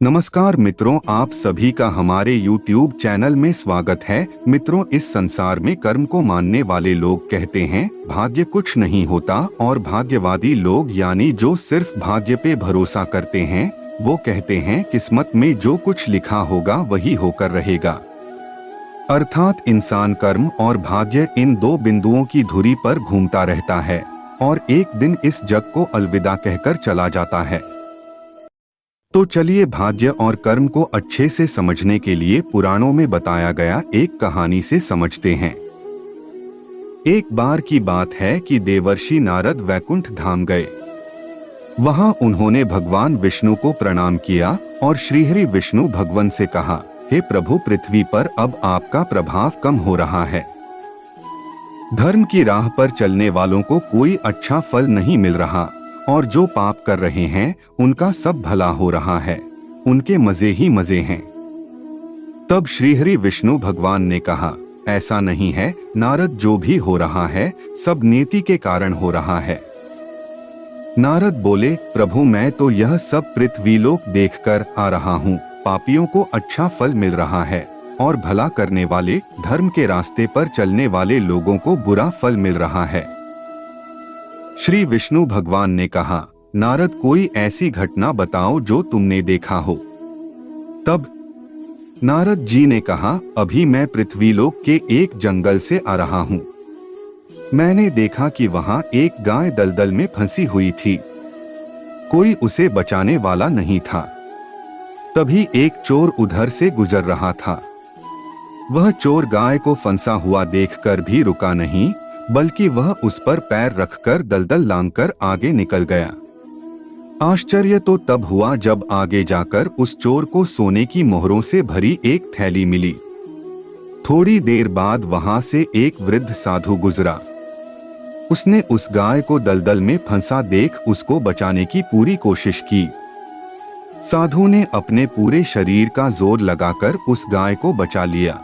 नमस्कार मित्रों, आप सभी का हमारे YouTube चैनल में स्वागत है। मित्रों, इस संसार में कर्म को मानने वाले लोग कहते हैं भाग्य कुछ नहीं होता, और भाग्यवादी लोग यानी जो सिर्फ भाग्य पे भरोसा करते हैं वो कहते हैं किस्मत में जो कुछ लिखा होगा वही होकर रहेगा। अर्थात इंसान कर्म और भाग्य इन दो बिंदुओं की धुरी पर घूमता रहता है और एक दिन इस जग को अलविदा कहकर चला जाता है। तो चलिए भाग्य और कर्म को अच्छे से समझने के लिए पुराणों में बताया गया एक कहानी से समझते हैं। एक बार की बात है कि देवर्षि नारद वैकुंठ धाम गए। वहां उन्होंने भगवान विष्णु को प्रणाम किया और श्रीहरि विष्णु भगवान से कहा, हे प्रभु, पृथ्वी पर अब आपका प्रभाव कम हो रहा है। धर्म की राह पर चलने वालों को कोई अच्छा फल नहीं मिल रहा और जो पाप कर रहे हैं उनका सब भला हो रहा है, उनके मजे ही मजे हैं। तब श्रीहरि विष्णु भगवान ने कहा, ऐसा नहीं है नारद, जो भी हो रहा है सब नीति के कारण हो रहा है। नारद बोले, प्रभु, मैं तो यह सब पृथ्वीलोक देखकर आ रहा हूँ। पापियों को अच्छा फल मिल रहा है और भला करने वाले, धर्म के रास्ते पर चलने वाले लोगों को बुरा फल मिल रहा है। श्री विष्णु भगवान ने कहा, नारद, कोई ऐसी घटना बताओ जो तुमने देखा हो। तब नारद जी ने कहा, अभी मैं पृथ्वीलोक के एक जंगल से आ रहा हूँ। मैंने देखा कि वहां एक गाय दलदल में फंसी हुई थी। कोई उसे बचाने वाला नहीं था। तभी एक चोर उधर से गुजर रहा था। वह चोर गाय को फंसा हुआ देखकर भी रुका नहीं, बल्कि वह उस पर पैर रखकर दलदल लांघकर आगे निकल गया। आश्चर्य तो तब हुआ जब आगे जाकर उस चोर को सोने की मोहरों से भरी एक थैली मिली। थोड़ी देर बाद वहां से एक वृद्ध साधु गुजरा। उसने उस गाय को दलदल में फंसा देख उसको बचाने की पूरी कोशिश की। साधु ने अपने पूरे शरीर का जोर लगाकर उस गाय को बचा लिया,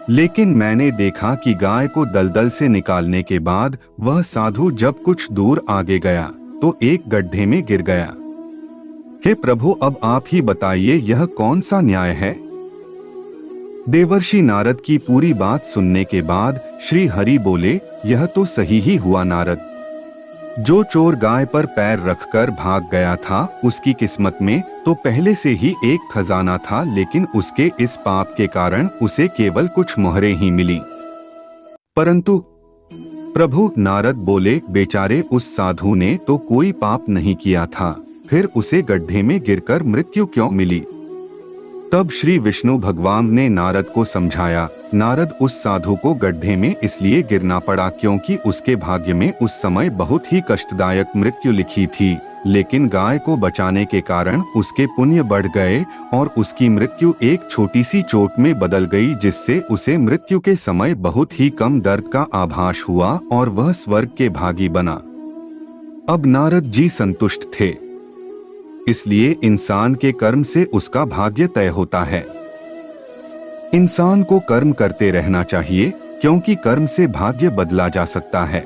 लेकिन मैंने देखा कि गाय को दलदल से निकालने के बाद वह साधु जब कुछ दूर आगे गया तो एक गड्ढे में गिर गया। हे प्रभु, अब आप ही बताइए यह कौन सा न्याय है। देवर्षि नारद की पूरी बात सुनने के बाद श्री हरि बोले, यह तो सही ही हुआ नारद। जो चोर गाय पर पैर रखकर भाग गया था उसकी किस्मत में तो पहले से ही एक खजाना था, लेकिन उसके इस पाप के कारण उसे केवल कुछ मोहरें ही मिली। परंतु प्रभु, नारद बोले, बेचारे उस साधु ने तो कोई पाप नहीं किया था, फिर उसे गड्ढे में गिरकर मृत्यु क्यों मिली। तब श्री विष्णु भगवान ने नारद को समझाया, नारद, उस साधु को गड्ढे में इसलिए गिरना पड़ा क्योंकि उसके भाग्य में उस समय बहुत ही कष्टदायक मृत्यु लिखी थी, लेकिन गाय को बचाने के कारण उसके पुण्य बढ़ गए और उसकी मृत्यु एक छोटी सी चोट में बदल गई, जिससे उसे मृत्यु के समय बहुत ही कम दर्द का आभास हुआ और वह स्वर्ग के भागी बना। अब नारद जी संतुष्ट थे। इसलिए इंसान के कर्म से उसका भाग्य तय होता है। इंसान को कर्म करते रहना चाहिए क्योंकि कर्म से भाग्य बदला जा सकता है।